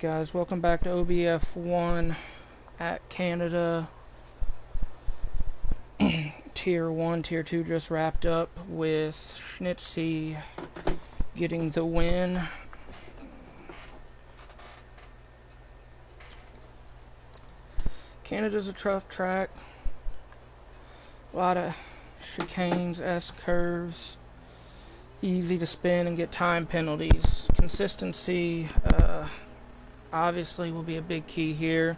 Alright guys, welcome back to Obf1 at Canada. Tier 1, Tier 2 just wrapped up with Schnitzy getting the win. Canada's a tough track. A lot of chicanes, S-curves. Easy to spin and get time penalties. Consistency obviously will be a big key here.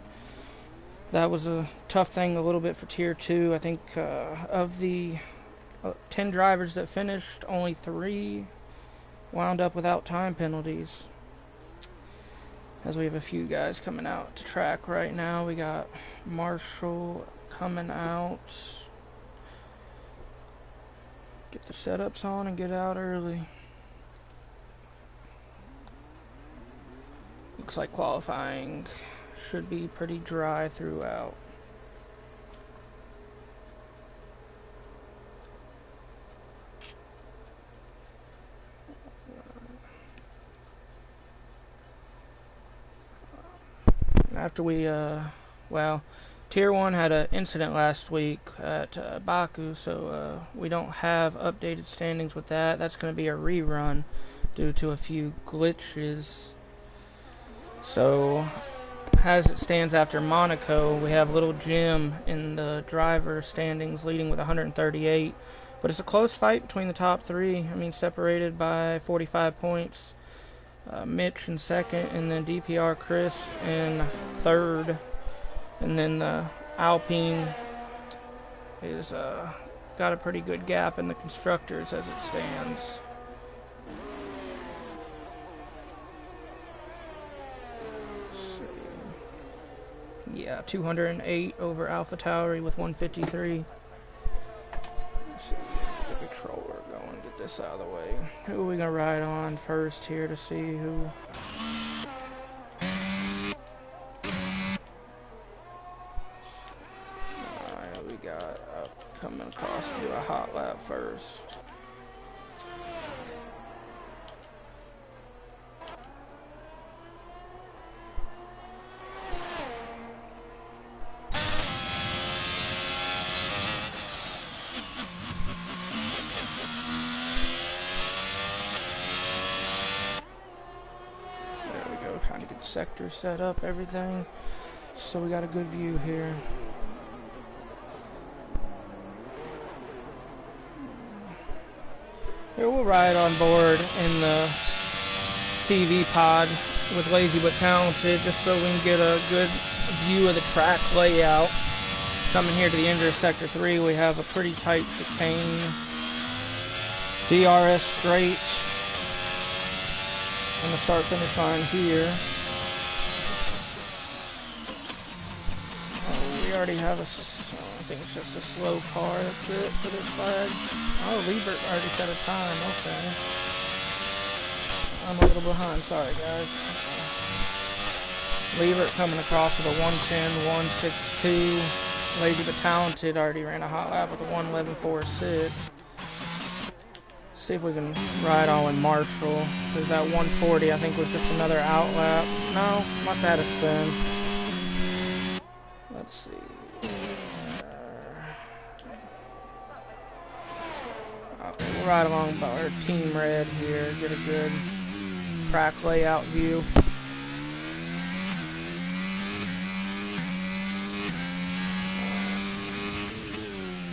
That was a tough thing a little bit for Tier 2. I think of the 10 drivers that finished, only 3 wound up without time penalties. As we have a few guys coming out to track right now. We got Marshall coming out. Get the setups on and get out early. Looks like qualifying should be pretty dry throughout. After we, well, Tier 1 had an incident last week at Baku, so we don't have updated standings with that. That's going to be a rerun due to a few glitches. So, as it stands after Monaco, we have Little Jim in the driver standings leading with 138. But it's a close fight between the top 3. I mean, separated by 45 points. Mitch in second, and then DPR Chris in third. And then the Alpine is got a pretty good gap in the constructors as it stands. Yeah, 208 over Alpha Tauri with 153. Let's see, get the controller going, get this out of the way. Who are we gonna ride on first here to see who? Alright, we got coming across to do a hot lap first. Trying to get the sector set up, everything, so we got a good view here. Here we'll ride on board in the TV pod with Lazy But Talented, just so we can get a good view of the track layout. Coming here to the end of Sector 3, we have a pretty tight chicane, DRS straight. On the start-finish line here. Oh, we already have I think it's just a slow car. That's it for this flag. Oh, Liebert already set a time. Okay. I'm a little behind. Sorry, guys. Liebert coming across with a 110, 162. Lazy But Talented already ran a hot lap with a 111.46. See if we can ride on with Marshall, because that 140 I think was just another outlap. No, must have had a spin. Let's see. Okay, we'll ride along by our Team Red here, get a good track layout view.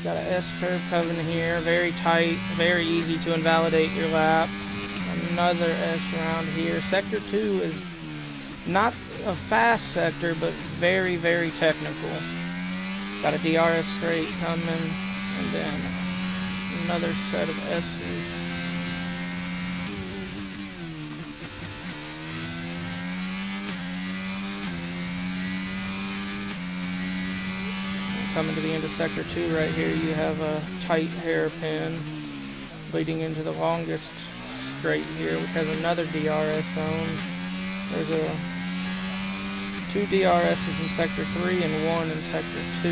Got an S-curve coming here, very tight, very easy to invalidate your lap. Another S round here. Sector 2 is not a fast sector, but very, very technical. Got a DRS straight coming, and then another set of S's. Coming to the end of Sector 2 right here, you have a tight hairpin leading into the longest straight here, which has another DRS zone. There's 2 DRSs in Sector 3 and 1 in Sector 2.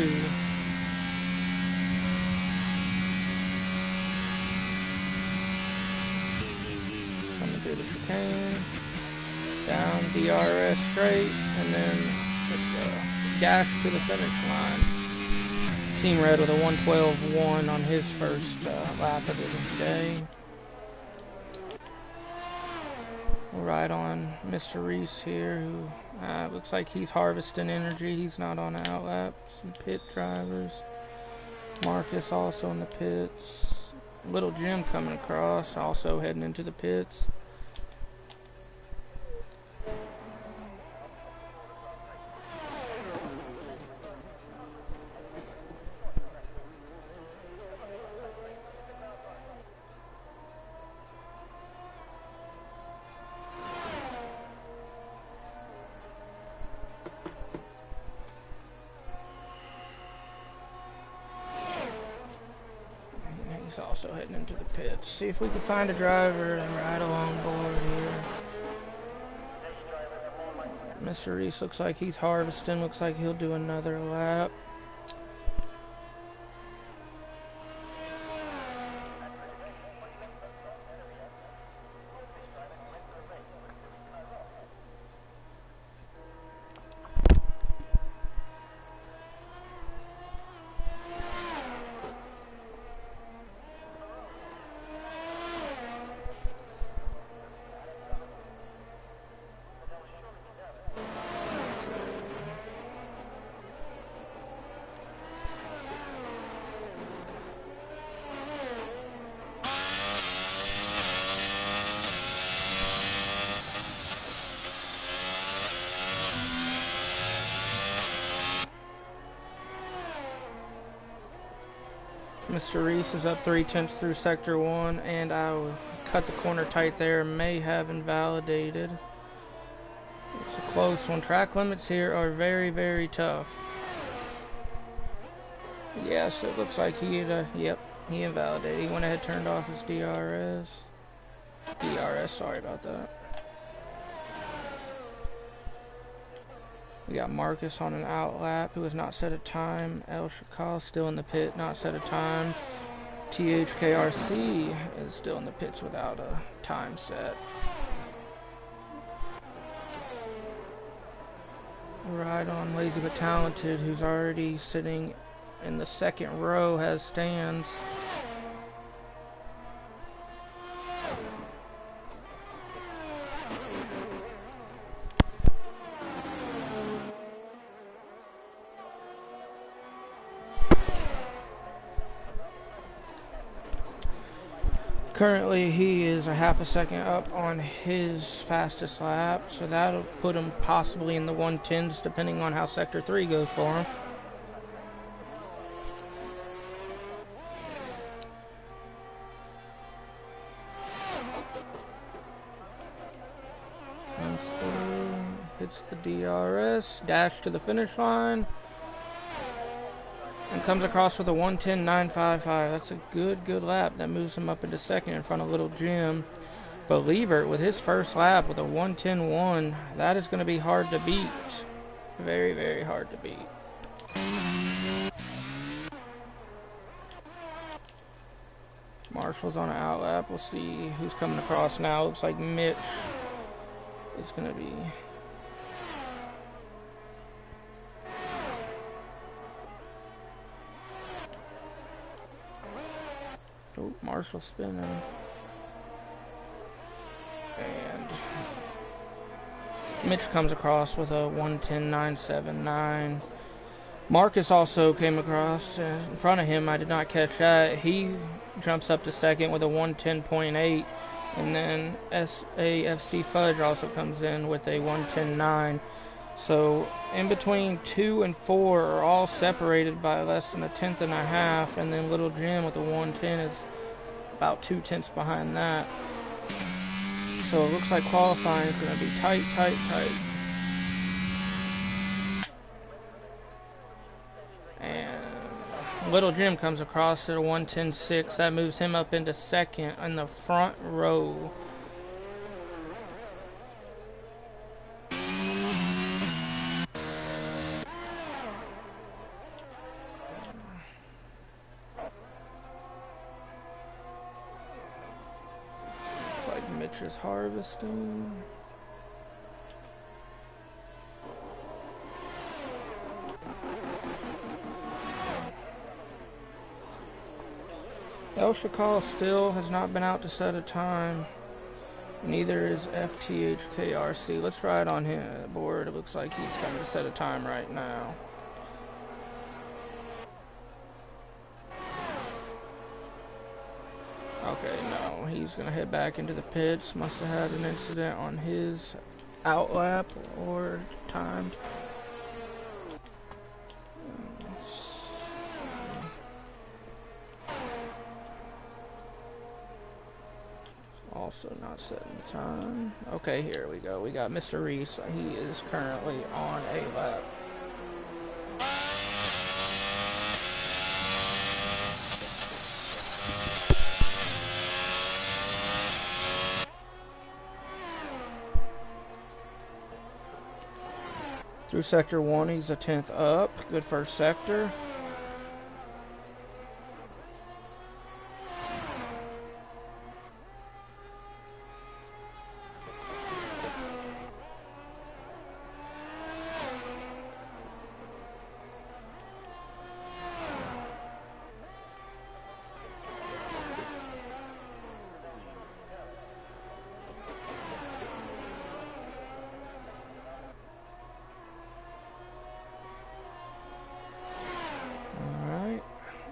Coming through the chicane. down DRS straight, and then it's a dash to the finish line. Team Red with a 1:12.1 on his first lap of the day. We'll ride on Mr. Reese here, who looks like he's harvesting energy. He's not on the outlap. Some pit drivers. Marcus also in the pits. Little Jim coming across, also heading into the pits. He's also heading into the pits. See if we can find a driver and ride along board here. Mr. Reese looks like he's harvesting. Looks like he'll do another lap. Mr. Reese is up 3/10 through sector 1, and I will cut the corner tight there. May have invalidated. It's a close one. Track limits here are very, very tough. Yes, it looks like he had, yep, he invalidated. He went ahead and turned off his DRS. Sorry about that. We got Marcus on an outlap who has not set a time. El Shakal still in the pit, not set a time. THKRC is still in the pits without a time set. Right on Lazy But Talented, who's already sitting in the second row, has stands. Currently, he is a half a second up on his fastest lap, so that'll put him possibly in the 110s, depending on how Sector 3 goes for him. Comes through, hits the DRS, dash to the finish line, and comes across with a 1:10.955. That's a good lap. That moves him up into second in front of Little Jim. But Liebert with his first lap with a 1:10.1, that is going to be hard to beat. Very, very hard to beat. Marshall's on an outlap. We'll see who's coming across now. Looks like Mitch is going to be... Oh, Marshall spinning. And Mitch comes across with a 1:10.979. Marcus also came across in front of him. I did not catch that. He jumps up to second with a 1:10.8. And then SAFC Fudge also comes in with a 1:10.9. So in between 2 and 4 are all separated by less than a tenth and a half, and then Little Jim with a 1:10 is about 2/10 behind that. So it looks like qualifying is going to be tight. And Little Jim comes across at a 1:10.6. That moves him up into second in the front row. Mitch is harvesting. El Shakal still has not been out to set a time. Neither is FTHKRC. Let's try it on his board. It looks like he's coming to set a time right now. Okay, no, he's gonna head back into the pits. Must have had an incident on his outlap or timed. Also not setting the time. Okay, here we go. We got Mr. Reese. He is currently on a lap. Through sector 1, he's a 10th up. Good first sector.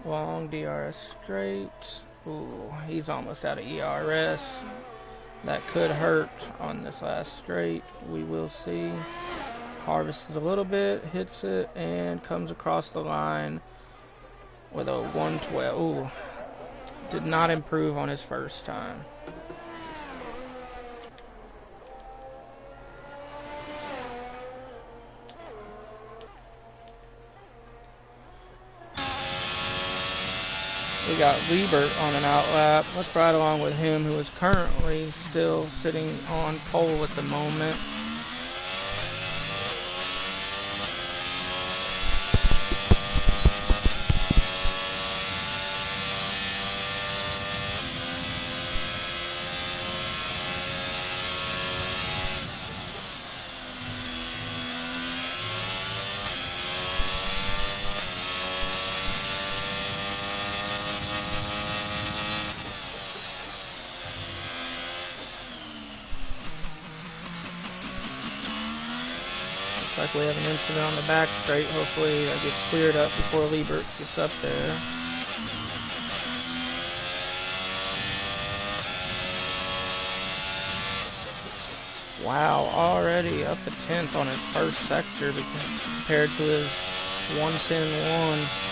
Long DRS straight. Ooh, he's almost out of ERS. That could hurt on this last straight. We will see. Harvests a little bit, hits it, and comes across the line with a 112. Ooh, did not improve on his first time. We got Liebert on an outlap. Let's ride along with him, who is currently still sitting on pole at the moment. Like we have an incident on the back straight. Hopefully that gets cleared up before Liebert gets up there. Wow, already up a 10th on his first sector compared to his 110.1.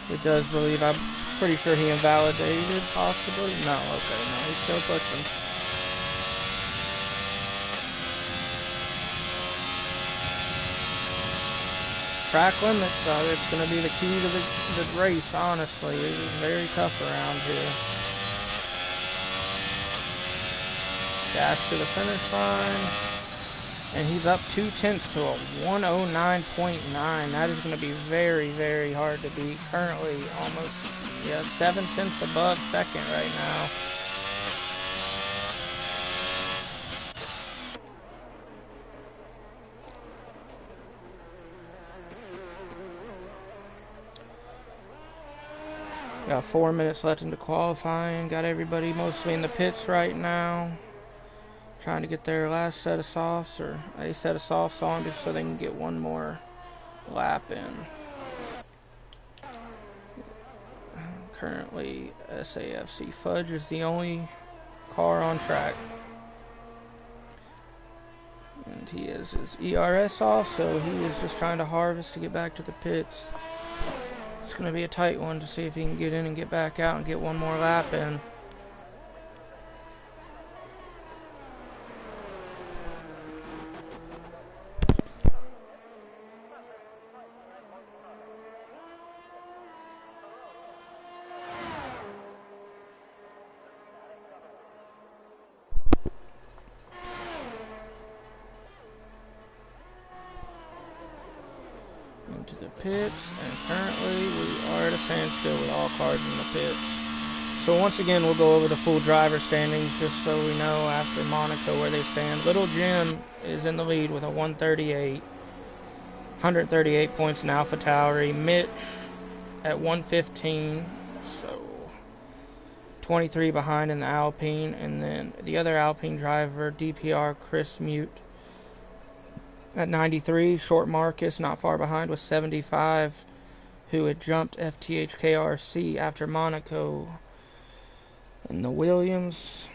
It does believe, I'm pretty sure he invalidated, possibly. No, okay, no, he's still pushing. Track limits, it's going to be the key to the race, honestly. It is very tough around here. Dash to the finish line. And he's up 2/10 to a 109.9. That is going to be very, very hard to beat. Currently almost, 7/10 above second right now. Got 4 minutes left into qualifying. Got everybody mostly in the pits right now. Trying to get their last set of softs, or a set of softs on, just so they can get one more lap in. Currently, SAFC Fudge is the only car on track. And he has his ERS off, so he is just trying to harvest to get back to the pits. It's going to be a tight one to see if he can get in and get back out and get one more lap in. into the pits, and currently we are at a standstill with all cars in the pits. So once again, we'll go over the full driver standings just so we know after Monaco where they stand. Little Jim is in the lead with a 138 points in AlphaTauri. Mitch at 115, so 23 behind in the Alpine, and then the other Alpine driver, DPR Chris Mute, at 93. Short Marcus not far behind with 75, who had jumped FTH KRC after Monaco. In the Williams,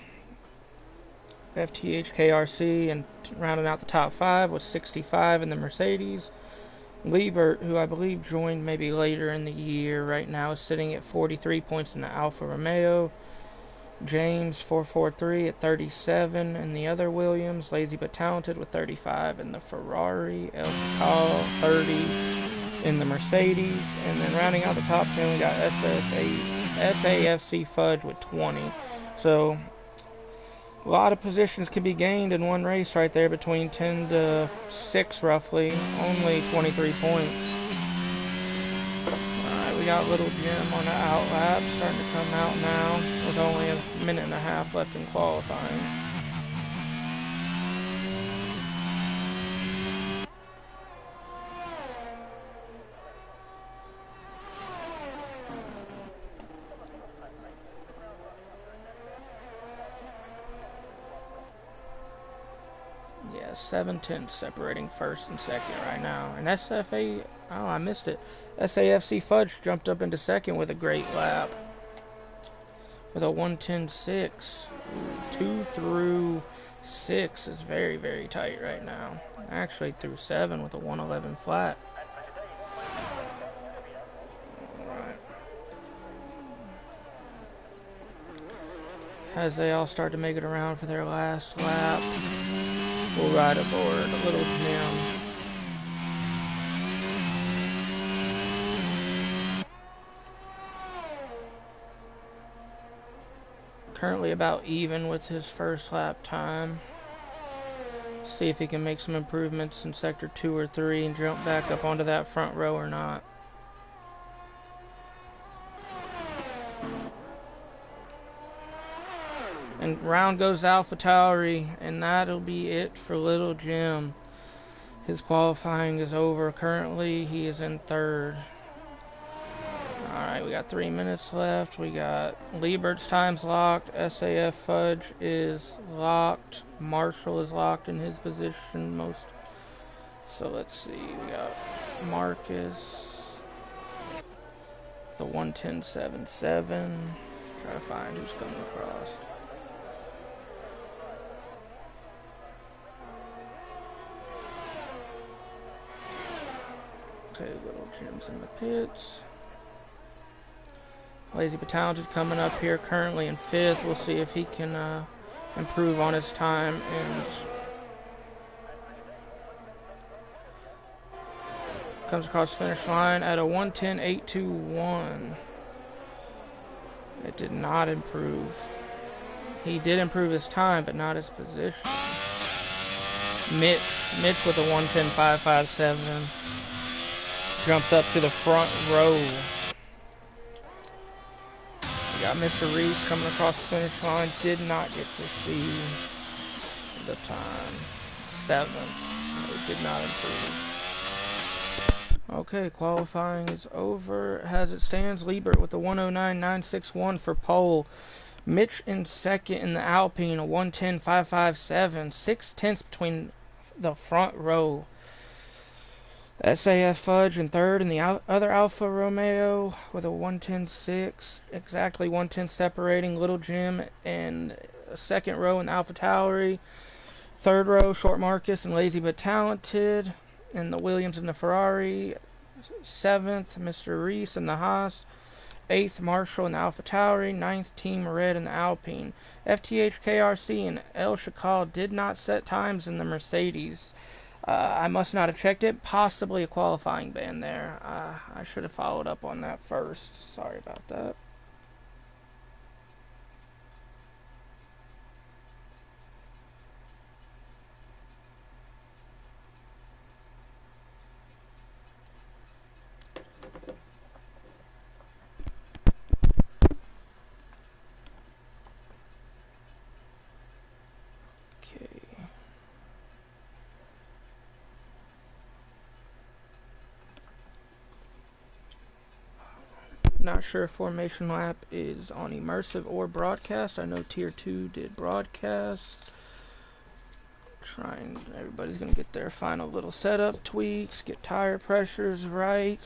FTH KRC, and rounding out the top 5 was 65 in the Mercedes. Liebert, who I believe joined maybe later in the year, right now is sitting at 43 points in the Alfa Romeo. James 443 at 37 in the other Williams. Lazy but talented with 35 in the Ferrari. El Chacal 30 in the Mercedes. And then rounding out the top 10, we got SAFC Fudge with 20. So a lot of positions can be gained in one race right there, between 10 to 6 roughly. Only 23 points. Alright, we got Little Jim on the outlap starting to come out now with only a minute and a half left in qualifying. Yeah, 7/10 separating first and second right now. And SFA, oh, I missed it. SAFC Fudge jumped up into second with a great lap with a 1:10.6. 2 through 6 is very, very tight right now. Actually, through 7 with a 1:11 flat. Alright. As they all start to make it around for their last lap, we'll ride aboard Little Jim. Currently about even with his first lap time. See if he can make some improvements in sector 2 or 3 and jump back up onto that front row or not. And round goes AlphaTauri, and that'll be it for Little Jim. His qualifying is over. Currently, he is in third. Alright, we got 3 minutes left. We got Liebert's time's locked. SAF Fudge is locked. Marshall is locked in his position most. So let's see. We got Marcus. The 1:10.77. Try to find who's coming across. Okay, Little Jim's in the pits. Lazy but talented coming up here, currently in 5th. We'll see if he can improve on his time and comes across the finish line at a 1:10.821. It did not improve. He did improve his time, but not his position. Mitch with a 1:10.557 jumps up to the front row. We got Mr. Reese coming across the finish line. Did not get to see the time. 7th. So it did not improve. Okay, qualifying is over. As it stands, Liebert with the 1:09.961 for pole. Mitch in second in the Alpine, a 1:10.557. 6/10 between the front row. SAF Fudge in third in the other Alfa Romeo with a 1:10.6. Exactly 1:10 separating Little Jim and second row in the AlphaTauri. Third row, Short Marcus and Lazy but Talented. And the Williams and the Ferrari. 7th, Mr. Reese and the Haas. 8th, Marshall and the AlphaTauri. 9th, Team Red and the Alpine. FTH KRC and El Chacal did not set times in the Mercedes. I must not have checked it. Possibly a qualifying ban there. I should have followed up on that first. Sorry about that. Not sure if formation lap is on immersive or broadcast. I know tier 2 did broadcast. Everybody's gonna get their final little setup tweaks, get tire pressures right,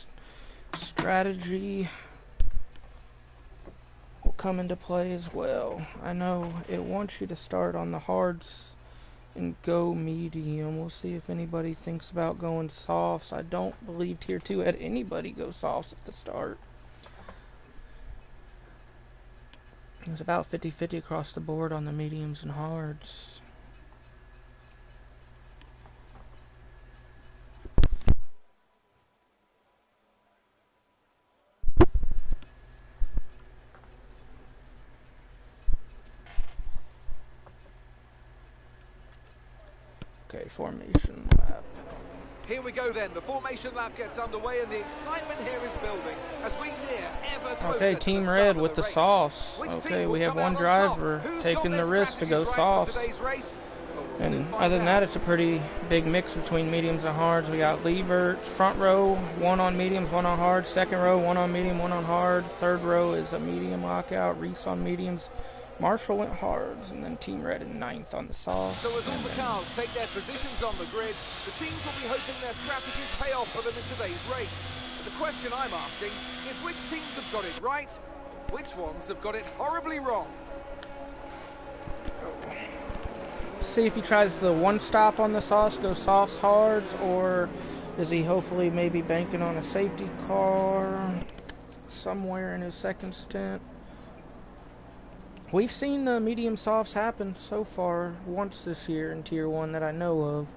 strategy will come into play as well. I know it wants you to start on the hards and go medium. We'll see if anybody thinks about going softs. I don't believe tier 2 had anybody go softs at the start. It was about 50-50 across the board on the mediums and hards. Okay, formation lap. Here we go then. The formation lap gets underway and the excitement here is building as we near ever closer. Okay, Team Red with the sauce. Okay, we have one driver taking the risk to go sauce. And other than that, it's a pretty big mix between mediums and hards. We got Liebert, front row, one on mediums, one on hards. Second row, one on medium, one on hard. Third row is a medium lockout. Reese on mediums. Marshall went hards, and then Team Red in 9th on the sauce. So as all the cars take their positions on the grid, the teams will be hoping their strategies pay off for them in today's race. But the question I'm asking is which teams have got it right, which ones have got it horribly wrong? See if he tries the one stop on the sauce, go softs, hards, or is he hopefully maybe banking on a safety car somewhere in his second stint? We've seen the medium softs happen so far once this year in Tier 1 that I know of.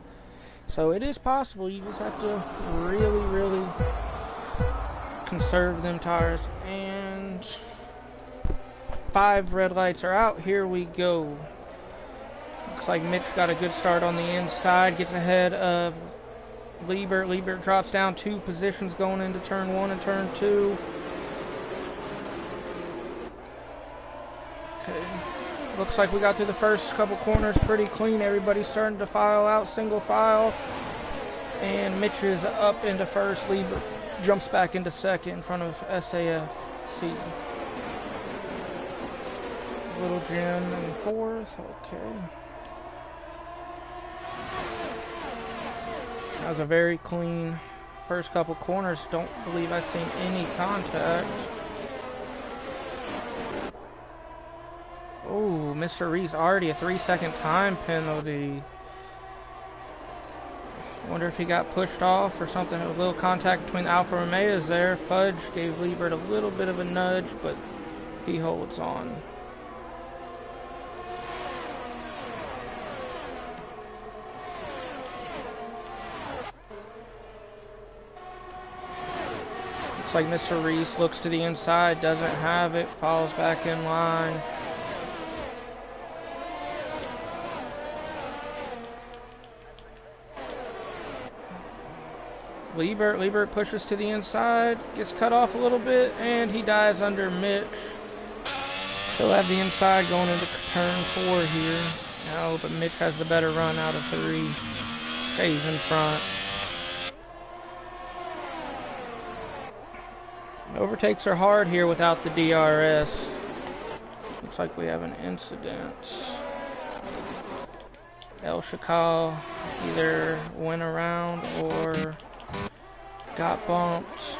So it is possible. You just have to really, really conserve them tires. And 5 red lights are out. Here we go. Looks like Mitch got a good start on the inside. Gets ahead of Liebert. Liebert drops down 2 positions going into turn 1 and turn 2. Okay. Looks like we got through the first couple corners pretty clean. Everybody's starting to file out, single file. And Mitch is up into first. Liebert jumps back into second in front of SAFC. Little Jim in 4th. Okay. That was a very clean first couple corners. Don't believe I've seen any contact. Oh, Mr. Reese already a 3-second time penalty. Wonder if he got pushed off or something. A little contact between Alfa Romeos there. Fudge gave Liebert a little bit of a nudge, but he holds on. Looks like Mr. Reese looks to the inside, doesn't have it, falls back in line. Liebert pushes to the inside, gets cut off a little bit, and he dives under Mitch. He'll have the inside going into turn 4 here. No, but Mitch has the better run out of 3. Stays in front. Overtakes are hard here without the DRS. Looks like we have an incident. El Shakal either went around or got bumped.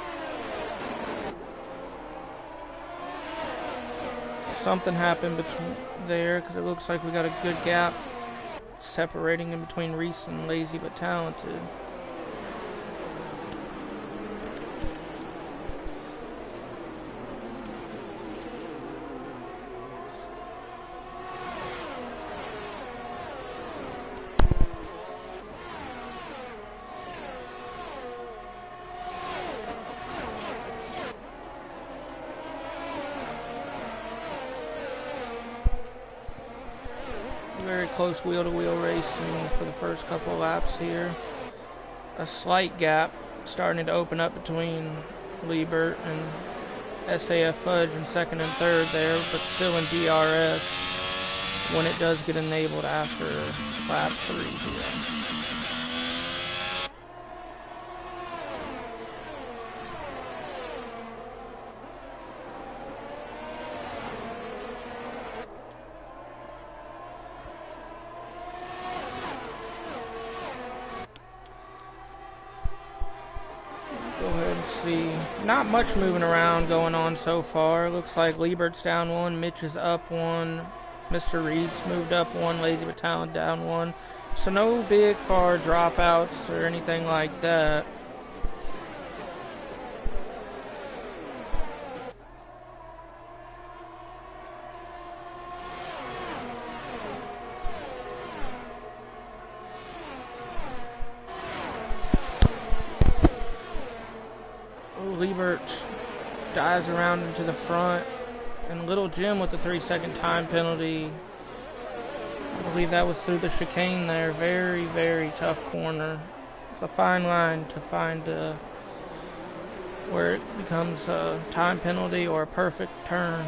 Something happened between there because it looks like we got a good gap separating in between Reese and Lazy but Talented. Very close wheel-to-wheel racing for the first couple of laps here. A slight gap starting to open up between Liebert and SAF Fudge in second and third there, but still in DRS when it does get enabled after lap 3 here. Go ahead and see. Not much moving around going on so far. Looks like Liebert's down 1, Mitch is up 1, Mr. Reese moved up 1, Lazy Battalion down 1. So no big far dropouts or anything like that. Liebert dives around into the front, and Little Jim with the 3-second time penalty. I believe that was through the chicane there. Very, very tough corner. It's a fine line to find where it becomes a time penalty or a perfect turn.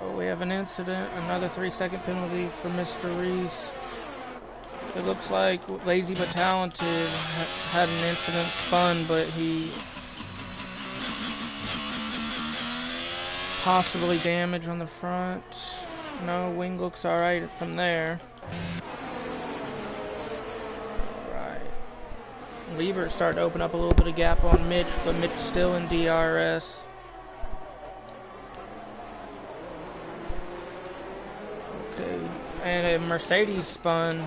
Oh, we have an incident. Another 3-second penalty for Mr. Reese. It looks like Lazy but Talented had an incident, spun, but he possibly damage on the front. No, wing looks alright from there. Alright. Liebert started to open up a little bit of gap on Mitch, but Mitch still in DRS. Okay, and a Mercedes spun.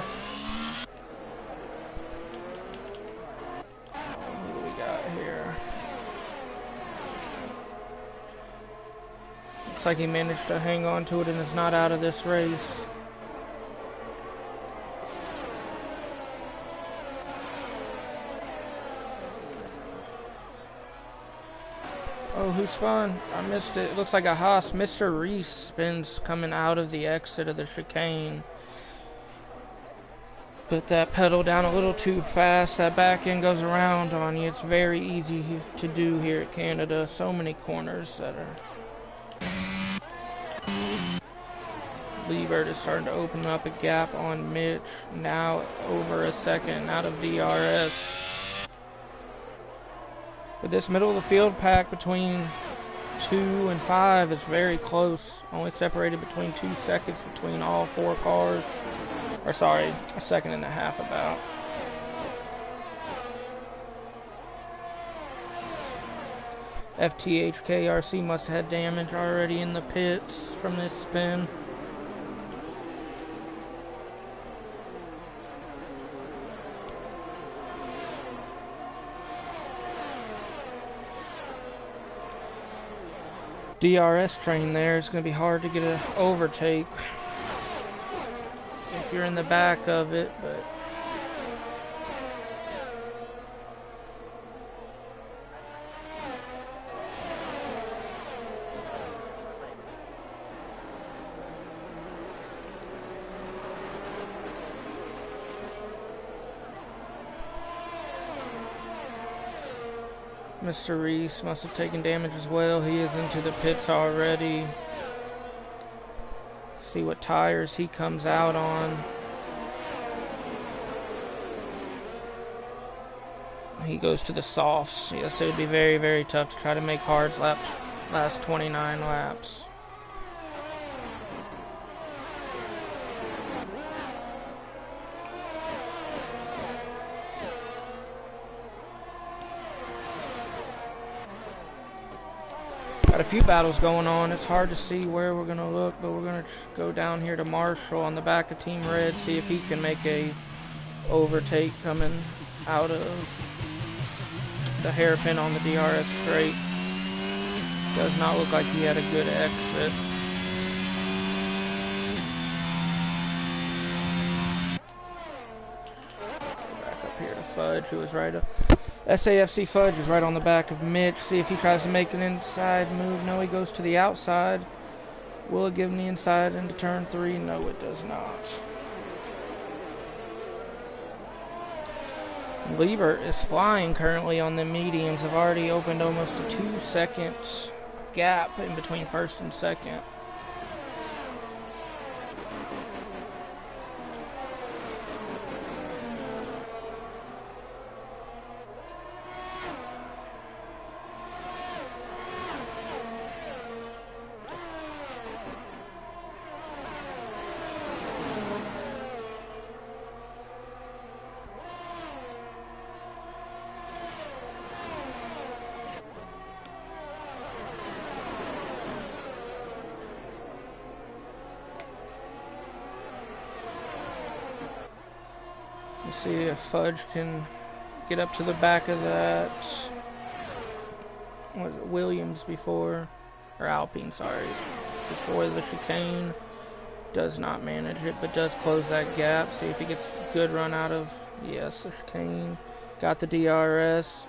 Looks like he managed to hang on to it and is not out of this race. Oh, who spun? I missed it. It looks like a Haas. Mr. Reese spins coming out of the exit of the chicane. Put that pedal down a little too fast. That back end goes around on you. It's very easy to do here at Canada. So many corners that are... Liebert is starting to open up a gap on Mitch. Now over a second out of DRS. But this middle of the field pack between 2 and 5 is very close. Only separated between 2 seconds between all 4 cars. Or sorry, a second and a half about. FTHKRC must have had damage already in the pits from this spin. DRS train there is going to be hard to get an overtake if you're in the back of it, but Mr. Reese must have taken damage as well. He is into the pits already. See what tires he comes out on. He goes to the softs. Yes, it would be very, very tough to try to make hards last 29 laps. Got a few battles going on. It's hard to see where we're going to look, but we're going to go down here to Marshall on the back of Team Red, see if he can make a overtake coming out of the hairpin on the DRS straight. Does not look like he had a good exit. Back up here to Fudge, who was right up. SAFC Fudge is right on the back of Mitch. See if he tries to make an inside move. No, he goes to the outside. Will it give him the inside into turn 3? No, it does not. Liebert is flying currently on the mediums. Have already opened almost a 2-second gap in between first and second. Let's see if Fudge can get up to the back of that. Was it Williams before? Or Alpine, sorry. Before the chicane. Does not manage it, but does close that gap. See if he gets a good run out of, yes, the chicane. Got the DRS.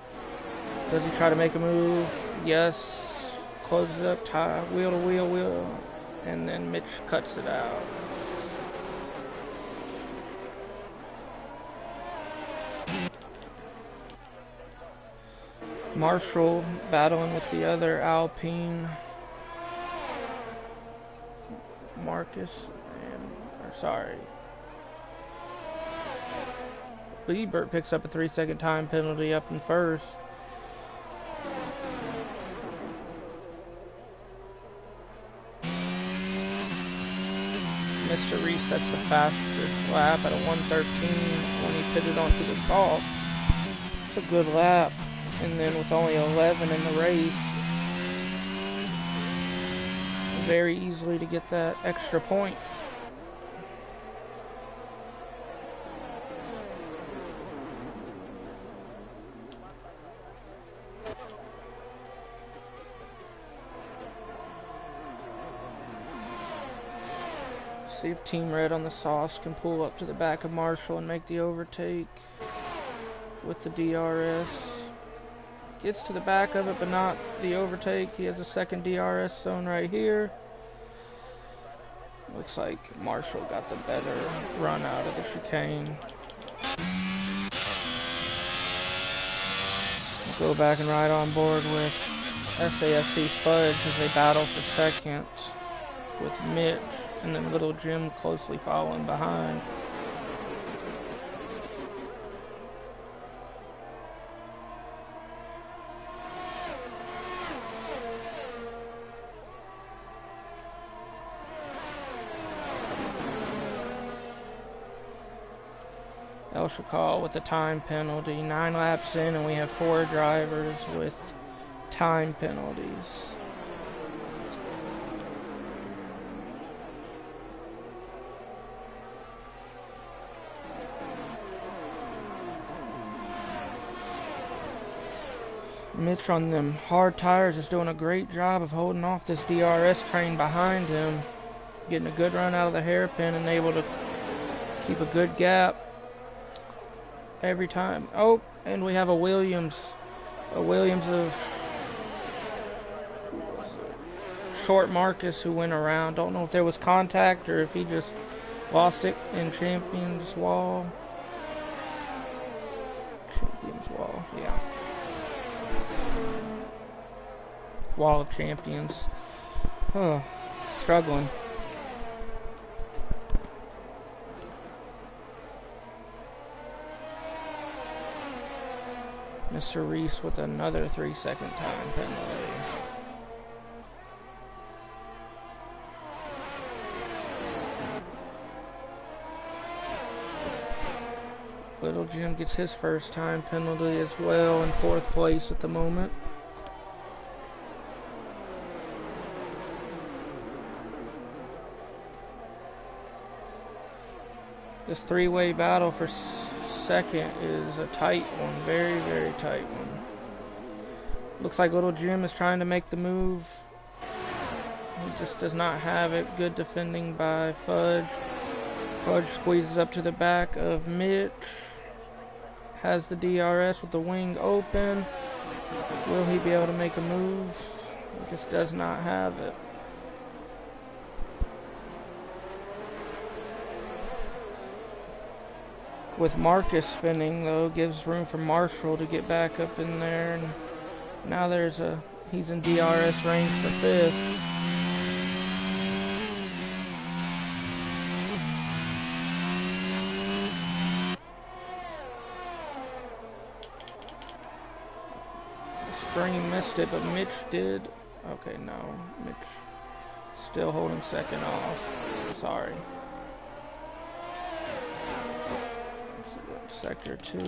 Does he try to make a move? Yes. Closes up, tie, wheel to wheel. And then Mitch cuts it out. Marshall battling with the other Alpine. Marcus Liebert picks up a 3-second time penalty up in first. Mr. Reese sets the fastest lap at a 1:13 when he pitted onto the sauce. It's a good lap. And then with only 11 in the race, very easily to get that extra point. See if Team Red on the sauce can pull up to the back of Marshall and make the overtake with the DRS. Gets to the back of it, but not the overtake. He has a second DRS zone right here. Looks like Marshall got the better run out of the chicane. We'll go back and ride on board with SAFC Fudge as they battle for second with Mitch, and then Little Jim closely following behind. El Shakal with a time penalty. 9 laps in and we have 4 drivers with time penalties. Mitch on them hard tires is doing a great job of holding off this DRS train behind him. Getting a good run out of the hairpin and able to keep a good gap every time. Oh, and we have a Williams of Short Marcus who went around. Don't know if there was contact or if he just lost it in Champions Wall. Champions Wall, yeah. Wall of Champions. Oh, struggling. Mr. Reese with another 3-second time penalty. Little Jim gets his first time penalty as well in 4th place at the moment. This 3-way battle for second is a tight one, very, very tight one. Looks like Little Jim is trying to make the move. He just does not have it. Good defending by Fudge. Fudge squeezes up to the back of Mitch. Has the DRS with the wing open. Will he be able to make a move? He just does not have it. With Marcus spinning, though, gives room for Marshall to get back up in there. And now he's in DRS range for 5th. The stream missed it, but Mitch did. Okay, no. Mitch still holding second off. Sorry. Sector 2.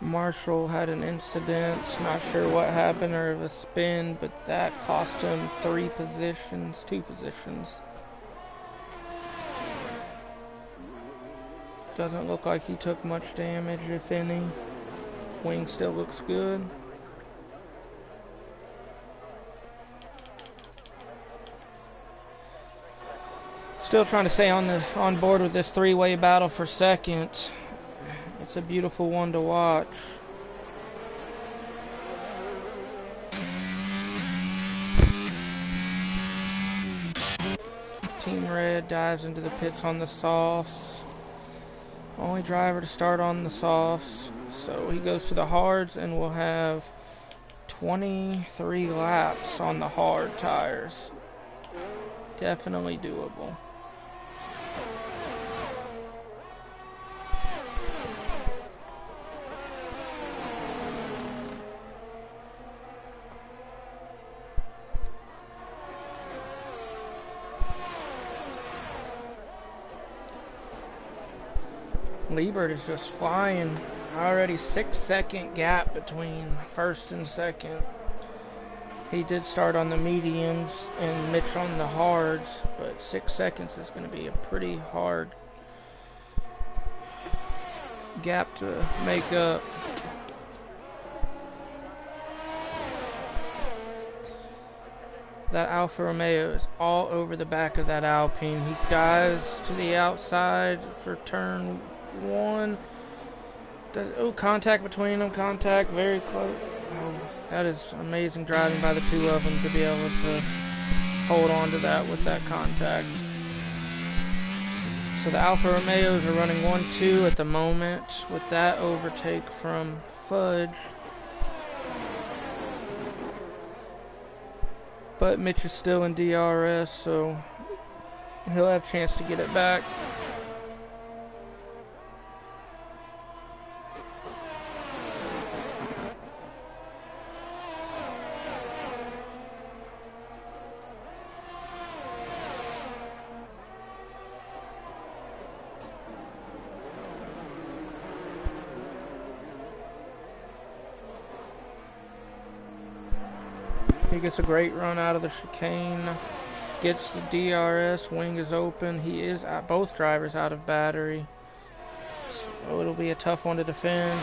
Marshall had an incident, not sure what happened, or of a spin, but that cost him 2 positions. Doesn't look like he took much damage, if any. Wing still looks good. Still trying to stay on board with this three-way battle for second. It's a beautiful one to watch. Team Red dives into the pits on the softs. Only driver to start on the softs. So he goes to the hards, and we'll have 23 laps on the hard tires. Definitely doable. Liebert is just flying. Already 6-second gap between first and second. He did start on the mediums and Mitch on the hards, but 6 seconds is going to be a pretty hard gap to make up. That Alfa Romeo is all over the back of that Alpine. He dives to the outside for turn 1. Contact between them. Contact very close. Oh, that is amazing driving by the two of them to be able to hold on to that with that contact. So the Alfa Romeos are running 1-2 at the moment with that overtake from Fudge. But Mitch is still in DRS, so he'll have a chance to get it back. He gets a great run out of the chicane, gets the DRS, wing is open. He is both drivers out of battery, so it'll be a tough one to defend.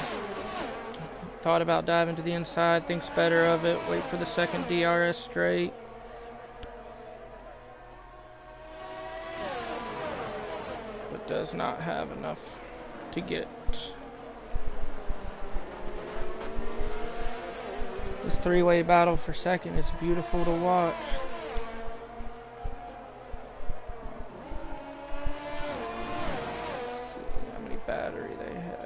Thought about diving to the inside, thinks better of it, wait for the second DRS straight. But does not have enough to get. This three-way battle for second is beautiful to watch. Let's see how many battery they have.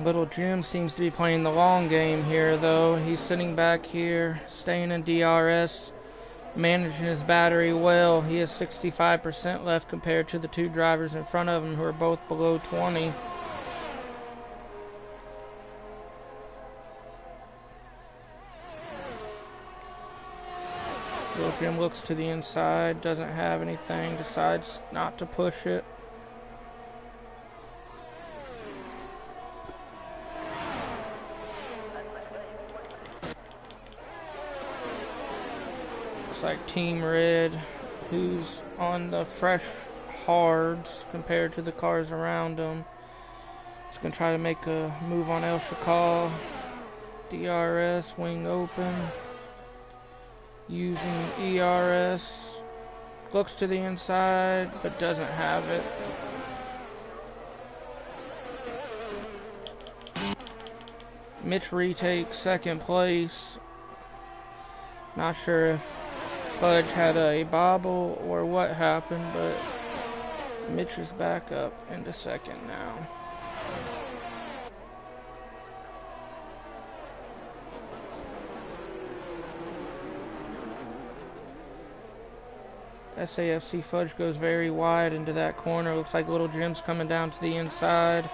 Little Jim seems to be playing the long game here, though. He's sitting back here, staying in DRS, managing his battery well. He has 65% left compared to the two drivers in front of him who are both below 20. Little Jim looks to the inside, doesn't have anything, decides not to push it. Like Team Red, who's on the fresh hards compared to the cars around them. It's going to try to make a move on El Shakal. DRS, wing open. Using ERS. Looks to the inside, but doesn't have it. Mitch retakes second place. Not sure if Fudge had a bobble or what happened, but Mitch is back up into second now. SAFC Fudge goes very wide into that corner. Looks like Little Jim's coming down to the inside.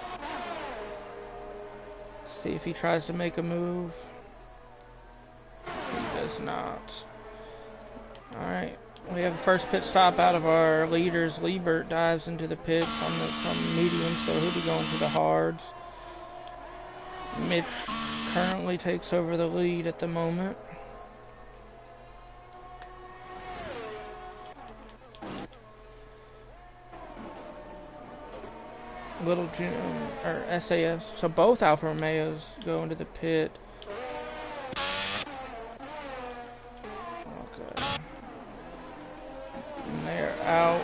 See if he tries to make a move. He does not. Alright, we have the first pit stop out of our leaders. Liebert dives into the pits from medium, so he'll be going to the hards. Mitch currently takes over the lead at the moment. Little Jim, or SAS, so both Alfa Romeos go into the pit. Okay. And they're out.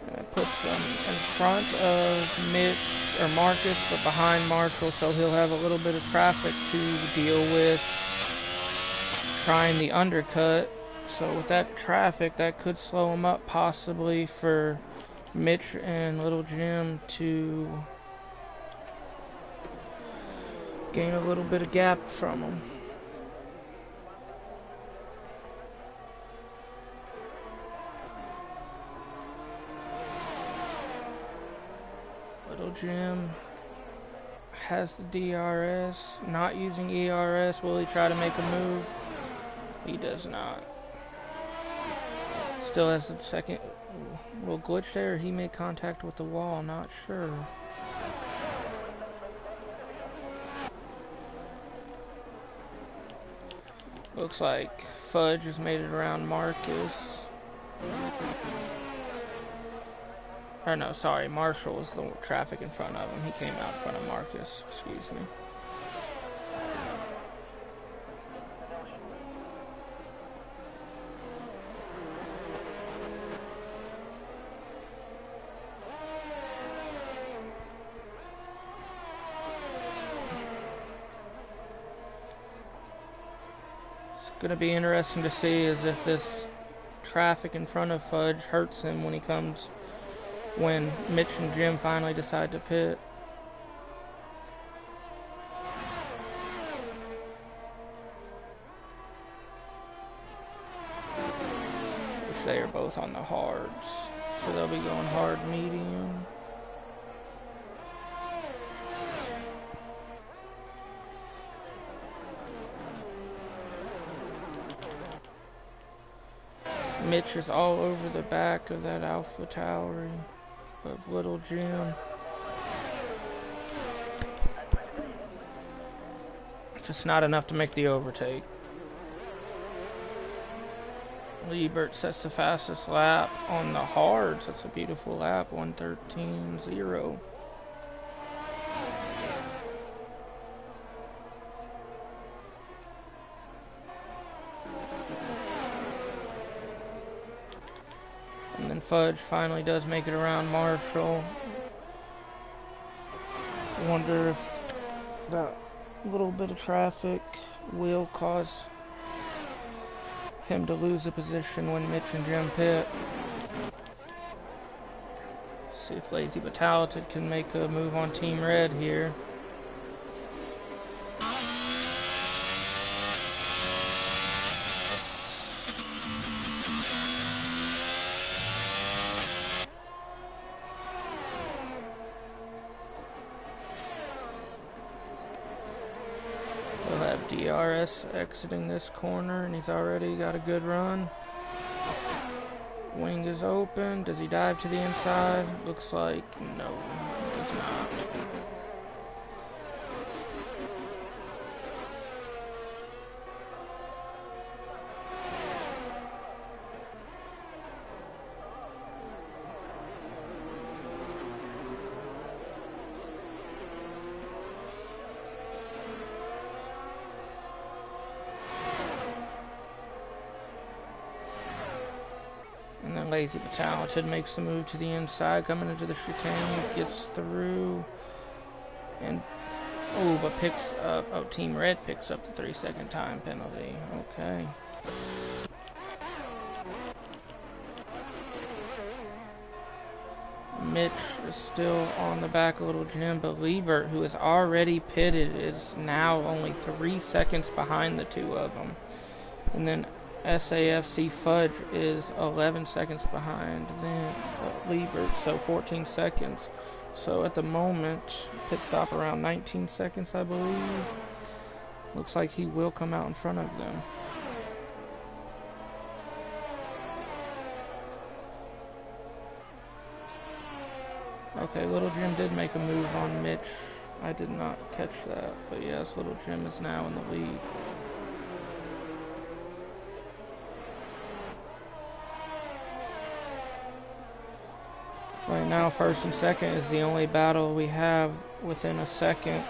And it puts them in front of Mitch, or Marcus, but behind Marshall, so he'll have a little bit of traffic to deal with trying the undercut. So with that traffic, that could slow him up possibly for Mitch and Little Jim to gain a little bit of gap from him. Little Jim has the DRS, not using ERS. Will he try to make a move? He does not. Still has the second little glitch there. He made contact with the wall, not sure. Looks like Fudge has made it around Marcus. Or no, sorry, Marshall was the traffic in front of him. He came out in front of Marcus, excuse me. Gonna be interesting to see is if this traffic in front of Fudge hurts him when Mitch and Jim finally decide to pit. Which they are both on the hards, so they'll be going hard medium. Mitch is all over the back of that Alpha Tower of Little Jim. Just not enough to make the overtake. Liebert sets the fastest lap on the hards. That's a beautiful lap, 1:13.0. And then Fudge finally does make it around Marshall. Wonder if that little bit of traffic will cause him to lose a position when Mitch and Jim pit. See if Lazy but Talented can make a move on Team Red here. DRS exiting this corner, and he's already got a good run. Wing is open. Does he dive to the inside? Looks like no, he does not. Lazy but Talented makes the move to the inside, coming into the chicane, gets through, and but picks up. Team Red picks up the 3-second time penalty. Okay. Mitch is still on the back of Little Jim, but Liebert, who is already pitted, is now only 3 seconds behind the two of them. And then SAFC Fudge is 11 seconds behind then Liebert, so 14 seconds. So at the moment, pit stop around 19 seconds, I believe. Looks like he will come out in front of them. Okay, Little Jim did make a move on Mitch. I did not catch that, but yes, Little Jim is now in the lead. Right now, first and second is the only battle we have within a second.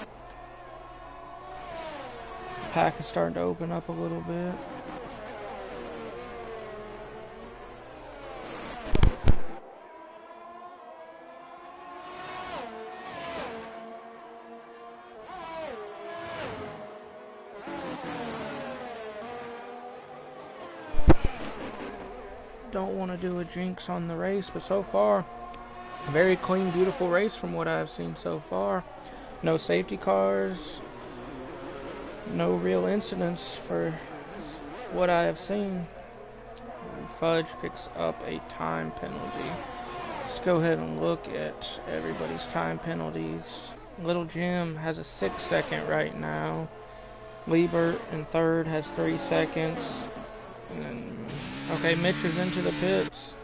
The pack is starting to open up a little bit. Don't want to do a jinx on the race, but so far, a very clean, beautiful race from what I've seen so far. No safety cars, no real incidents for what I have seen. Fudge picks up a time penalty. Let's go ahead and look at everybody's time penalties. Little Jim has a 6-second right now. Liebert in third has 3 seconds. And then, okay, Mitch is into the pits.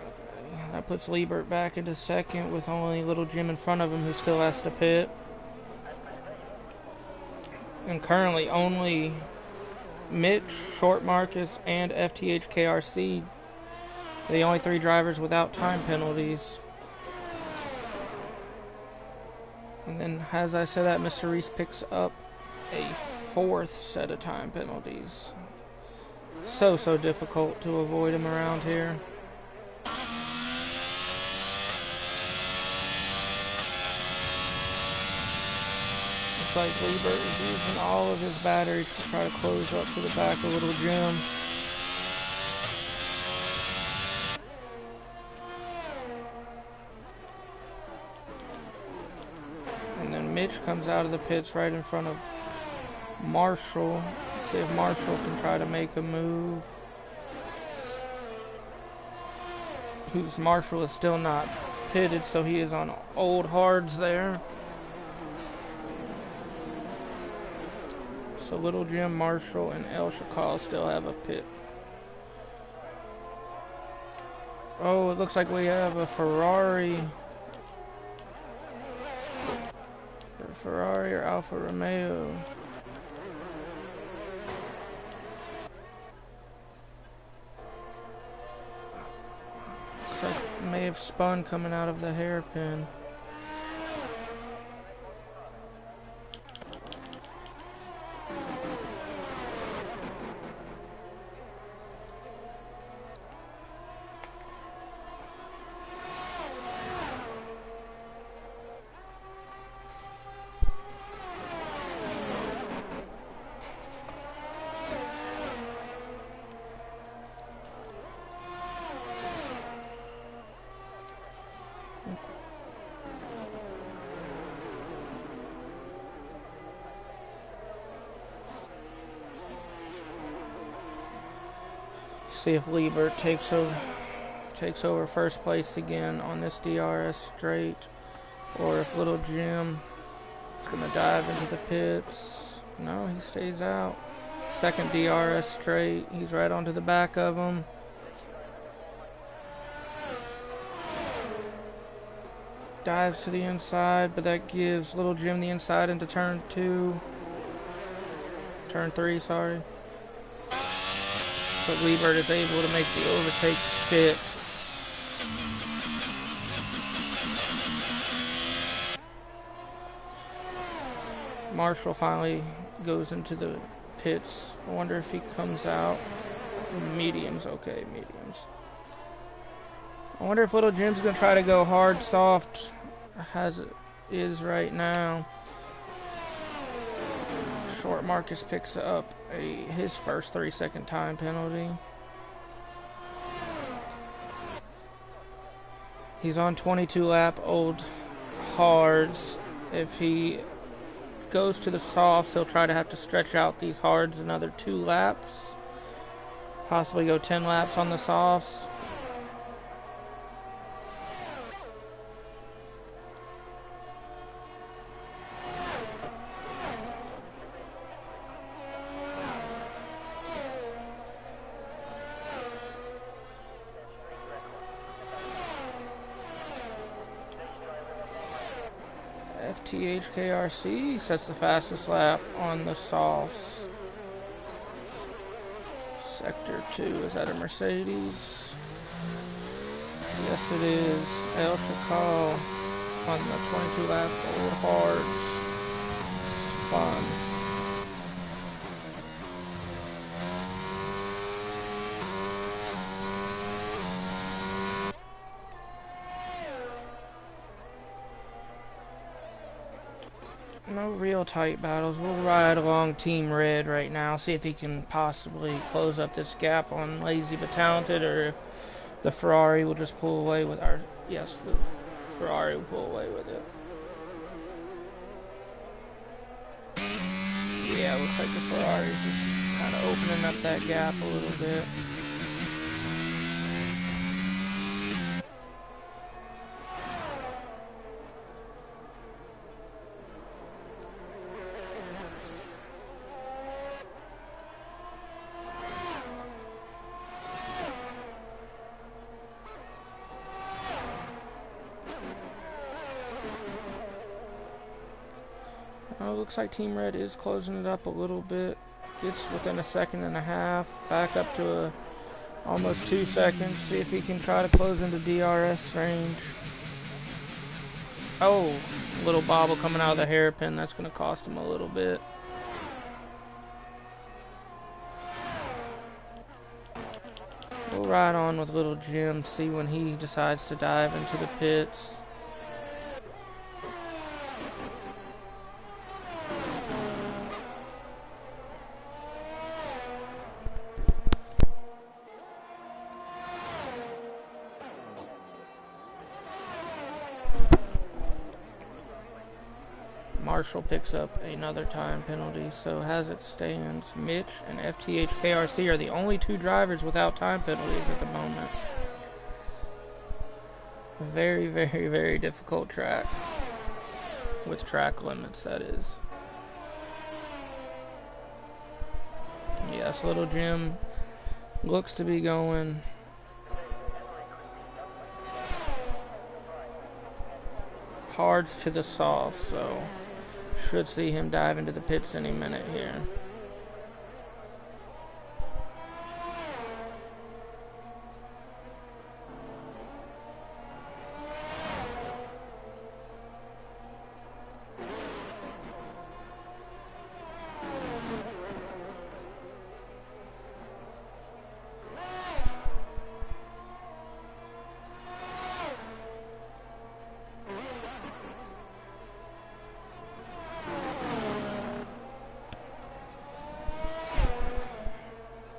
Okay, that puts Liebert back into second with only Little Jim in front of him who still has to pit. And currently only Mitch, Short Marcus, and FTH KRC, the only 3 drivers without time penalties. And then, as I said that, Mr. Reese picks up a 4th set of time penalties. So difficult to avoid him around here. Looks like Liebert is using all of his battery to try to close up to the back of Little Jim. And then Mitch comes out of the pits right in front of Marshall. Let's see if Marshall can try to make a move. Whose Marshall is still not pitted, so he is on old hards there. So Little Jim, Marshall, and El Shakal still have a pit. Oh, it looks like we have a Ferrari. Ferrari or Alfa Romeo. Looks like it may have spun coming out of the hairpin. See if Liebert takes over first place again on this DRS straight, or if Little Jim is going to dive into the pits. No, he stays out. Second DRS straight. He's right onto the back of him. Dives to the inside, but that gives Little Jim the inside into turn 3, sorry. But Liebert is able to make the overtake stick. Marshall finally goes into the pits. I wonder if he comes out. Mediums, okay, mediums. I wonder if Little Jim's going to try to go hard, soft, as it is right now. Short Marcus picks up his first 3-second time penalty. He's on 22 lap old hards. If he goes to the softs, he'll try to have to stretch out these hards another 2 laps. Possibly go 10 laps on the softs. FTHKRC sets the fastest lap on the softs. Sector 2, is that a Mercedes? Yes it is. El Chacal on the 22 lap old hards. Spun. No real tight battles. We'll ride along Team Red right now, see if he can possibly close up this gap on Lazy but Talented, or if the Ferrari will just pull away with our... Yes, the Ferrari will pull away with it. Yeah, looks like the Ferrari's just kind of opening up that gap a little bit. Looks like Team Red is closing it up a little bit. Gets within a 1.5 seconds. Back up to almost 2 seconds. See if he can try to close into DRS range. Oh, little bobble coming out of the hairpin. That's going to cost him a little bit. We'll ride on with little Jim. See when he decides to dive into the pits. Marshall picks up another time penalty, so as it stands, Mitch and FTHKRC are the only 2 drivers without time penalties at the moment. A very, very, very difficult track. With track limits, that is. Yes, little Jim looks to be going hards to the softs, so should see him dive into the pits any minute here.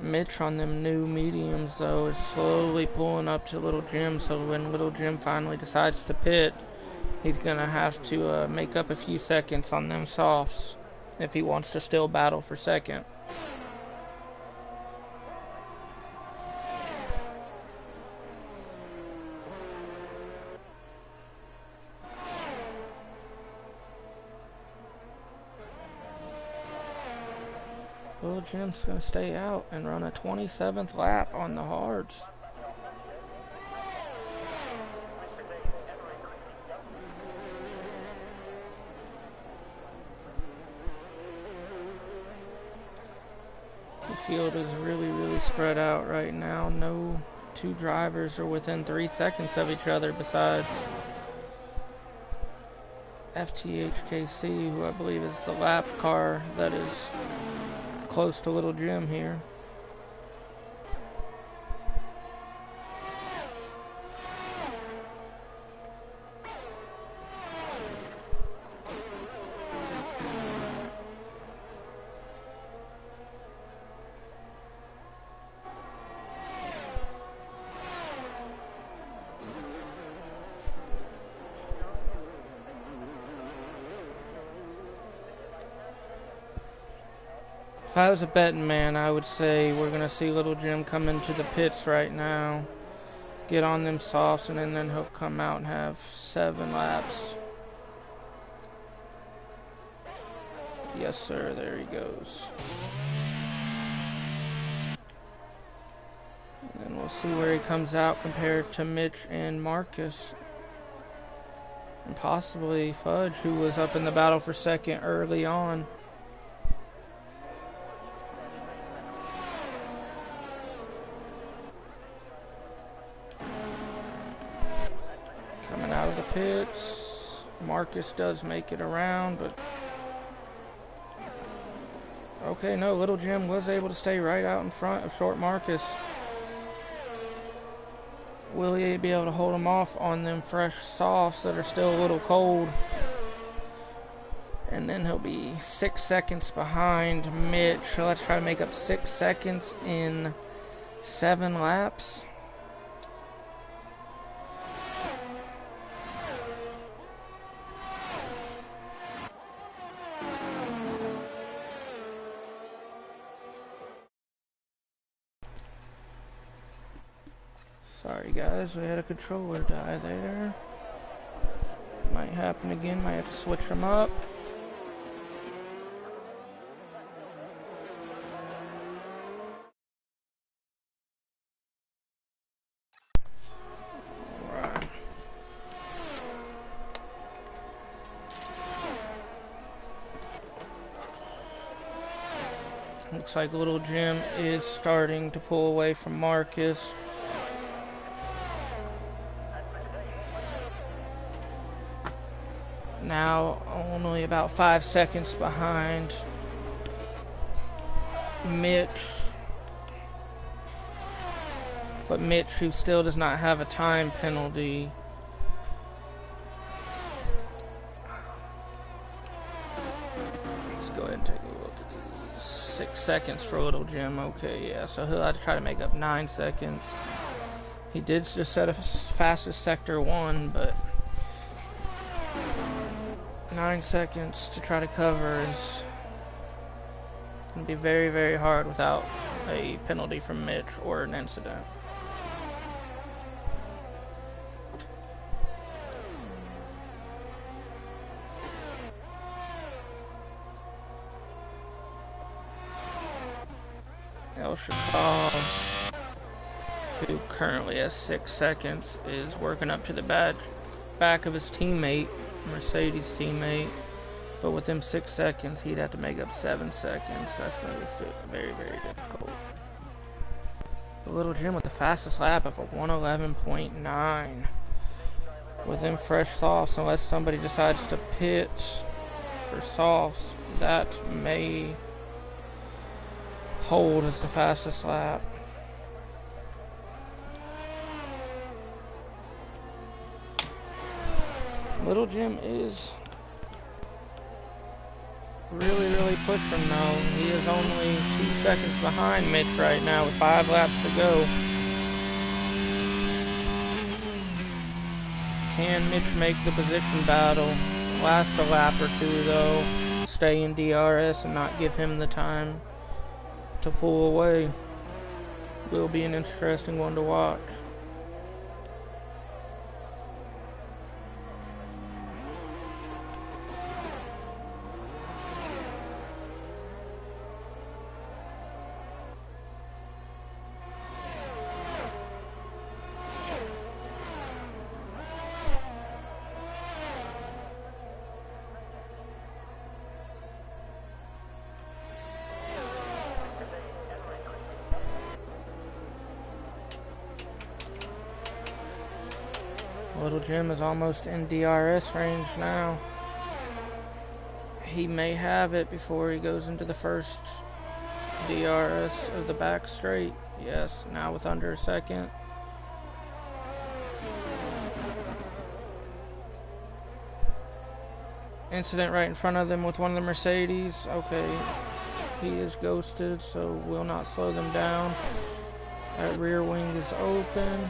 Mitch on them new mediums though is slowly pulling up to little Jim, so when little Jim finally decides to pit, he's gonna have to make up a few seconds on them softs if he wants to still battle for second. Little Jim's going to stay out and run a 27th lap on the hards. The field is really, really spread out right now. No 2 drivers are within 3 seconds of each other besides FTHKC, who I believe is the lap car that is close to little Jim here. If I was a betting man, I would say we're going to see Little Jim come into the pits right now, get on them softs, and then he'll come out and have 7 laps. Yes, sir. There he goes. And then we'll see where he comes out compared to Mitch and Marcus. And possibly Fudge, who was up in the battle for second early on. Coming out of the pits. Marcus does make it around, but... Okay, no, Little Jim was able to stay right out in front of Short Marcus. Will he be able to hold him off on them fresh softs that are still a little cold? And then he'll be 6 seconds behind Mitch. So let's try to make up 6 seconds in 7 laps. Sorry guys, we had a controller die there. Might happen again, might have to switch them up. Alright. Looks like Little Jim is starting to pull away from Marcus. Now only about 5 seconds behind Mitch, but Mitch, who still does not have a time penalty, let's go ahead and take a look at these. 6 seconds for Little Jim. Okay, yeah, so he'll have to try to make up 9 seconds. He did just set a fastest sector 1, but 9 seconds to try to cover is going to be very, very hard without a penalty from Mitch or an incident. El Shakal, who currently has 6 seconds, is working up to the back of his teammate, Mercedes teammate, but with him 6 seconds, he'd have to make up 7 seconds. That's going to be very, very difficult. The Little Jim with the fastest lap of a 1:11.9. With him fresh softs, unless somebody decides to pit for softs, that may hold as the fastest lap. Little Jim is really pushing now. He is only 2 seconds behind Mitch right now with 5 laps to go. Can Mitch make the position battle? Last a lap or 2 though. Stay in DRS and not give him the time to pull away. Will be an interesting one to watch. Little Jim is almost in DRS range now. He may have it before he goes into the first DRS of the back straight. Yes, now with under a second. Incident right in front of them with one of the Mercedes. Okay, he is ghosted, so will not slow them down. That rear wing is open.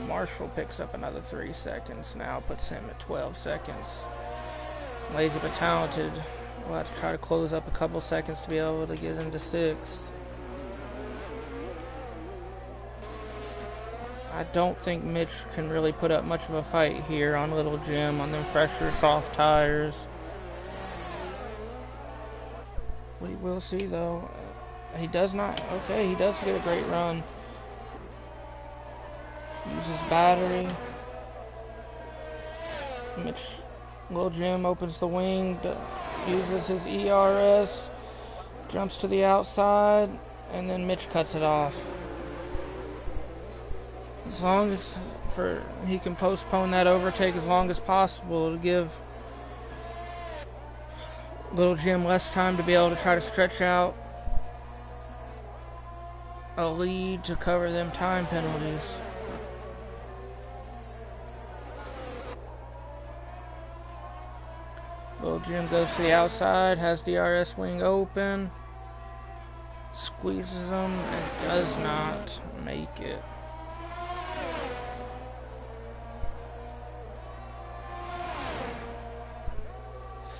Marshall picks up another 3 seconds now, puts him at 12 seconds. Lazy but talented We'll have to try to close up a couple seconds to be able to get into 6th. I don't think Mitch can really put up much of a fight here on Little Jim on them fresher, soft tires. We will see though. He does not. Okay, he does get a great run. Uses battery. Mitch, Little Jim opens the wing, uses his ERS, jumps to the outside, and then Mitch cuts it off. As long as he can postpone that overtake as long as possible to give Little Jim less time to be able to try to stretch out a lead to cover them time penalties. Little Jim goes to the outside, has the DRS wing open, squeezes him, and does not make it.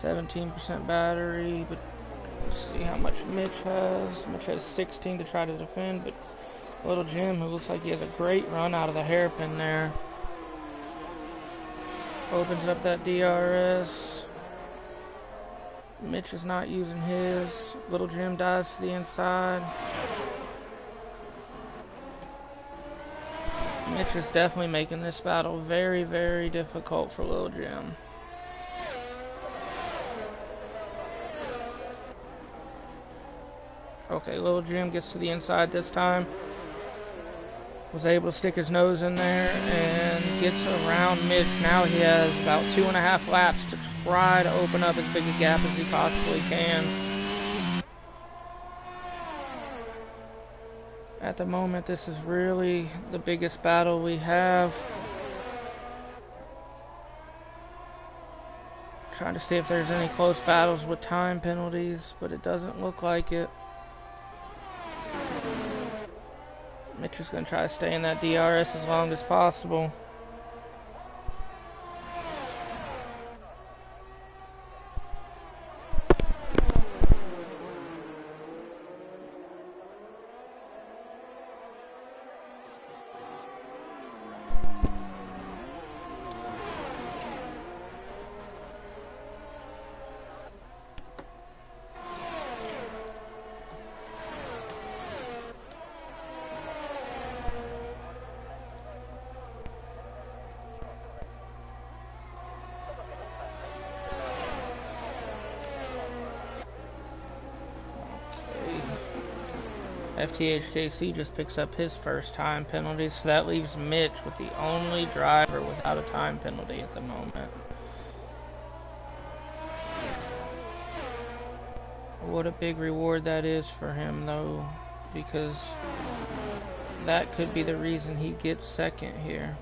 %, battery, but let's see how much Mitch has. Mitch has 16 to try to defend, but Little Jim, who looks like he has a great run out of the hairpin there, opens up that DRS. Mitch is not using his. Little Jim dives to the inside. Mitch is definitely making this battle very, very difficult for Little Jim. Okay, Little Jim gets to the inside this time. Was able to stick his nose in there and gets around Mitch. Now he has about 2.5 laps to try to open up as big a gap as he possibly can. At the moment, this is really the biggest battle we have. Trying to see if there's any close battles with time penalties, but it doesn't look like it. Mitch is going to try to stay in that DRS as long as possible. FTHKC just picks up his first time penalty, so that leaves Mitch with the only driver without a time penalty at the moment. What a big reward that is for him though, because that could be the reason he gets second here.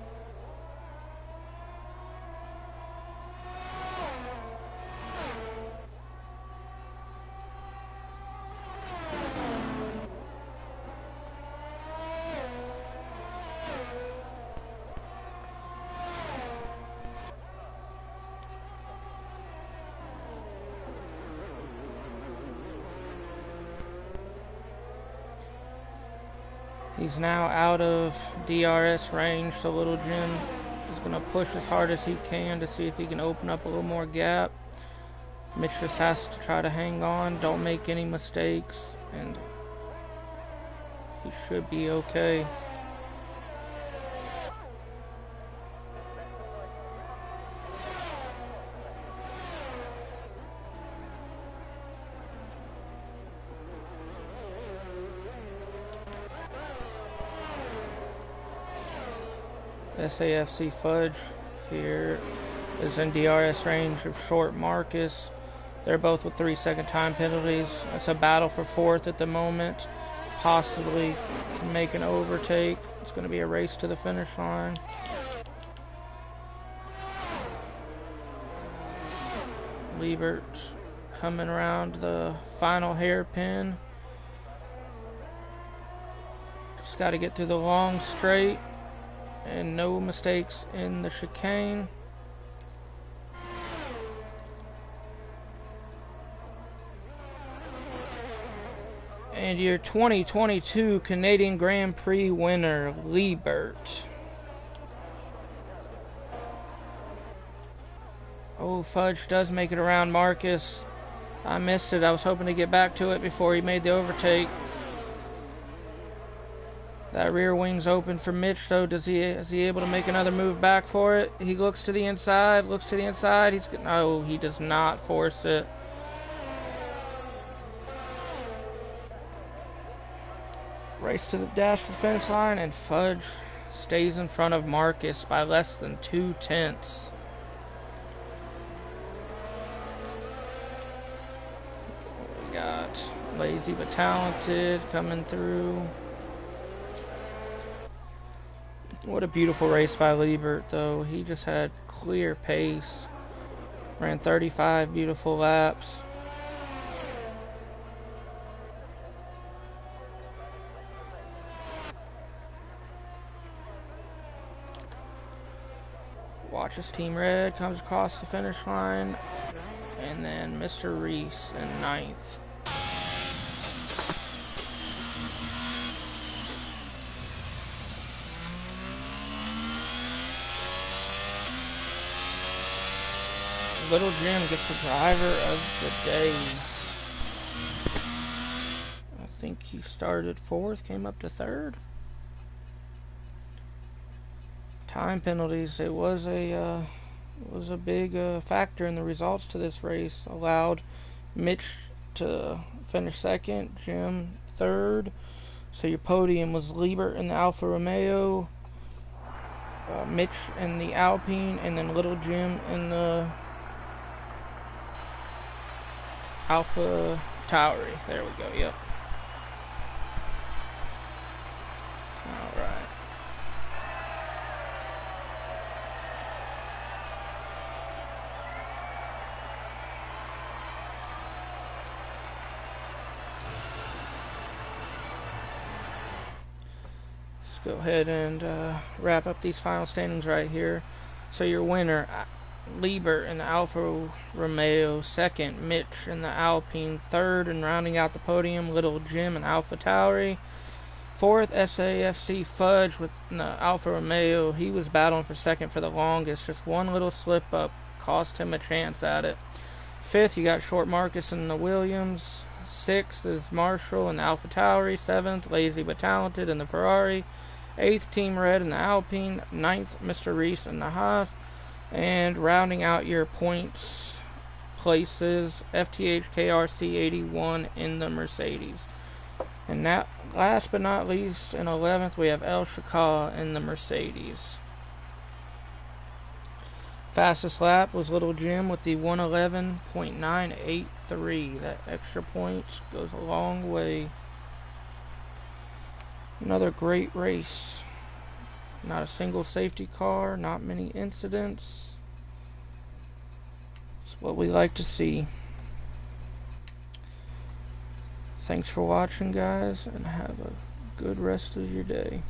He's now out of DRS range, so Little Jim is going to push as hard as he can to see if he can open up a little more gap. Mitch just has to try to hang on, don't make any mistakes, and he should be okay. SAFC Fudge here is in DRS range of Short Marcus. They're both with 3-second time penalties. It's a battle for 4th at the moment. Possibly can make an overtake. It's going to be a race to the finish line. Liebert coming around the final hairpin. Just got to get through the long straight. And no mistakes in the chicane. And your 2022 Canadian Grand Prix winner, Liebert. Oh, Fudge does make it around Marcus. I missed it. I was hoping to get back to it before he made the overtake. That rear wing's open for Mitch, though. Is he able to make another move back for it? He looks to the inside, no, he does not force it. Race to the dash to the finish line, and Fudge stays in front of Marcus by less than 2/10. We got Lazy but Talented coming through. What a beautiful race by Liebert, though. He just had clear pace. Ran 35 beautiful laps. Watches Team Red comes across the finish line. And then Mr. Reese in 9th. Little Jim gets the driver of the day. I think he started 4th, came up to 3rd. Time penalties. It was a big factor in the results to this race. Allowed Mitch to finish 2nd, Jim 3rd. So your podium was Liebert in the Alfa Romeo, Mitch in the Alpine, and then Little Jim in the Alpha Tauri. There we go, yep. Alright. Let's go ahead and wrap up these final standings right here. So your winner, Liebert in the Alfa Romeo, 2nd, Mitch in the Alpine, 3rd, and rounding out the podium, Little Jim in Alpha Tauri, 4th, SAFC Fudge with the Alfa Romeo. He was battling for 2nd for the longest. Just one little slip up cost him a chance at it. 5th, you got Short Marcus in the Williams. 6th is Marshall in the Alpha Tauri. 7th, Lazy but Talented in the Ferrari. 8th, Team Red in the Alpine. 9th, Mr. Reese in the Haas. And rounding out your points places, FTH KRC 81 in the Mercedes. And that, last but not least, in 11th, we have El Shaka in the Mercedes. Fastest lap was Little Jim with the 111.983. That extra point goes a long way. Another great race. Not a single safety car, not many incidents. It's what we like to see. Thanks for watching, guys, and have a good rest of your day.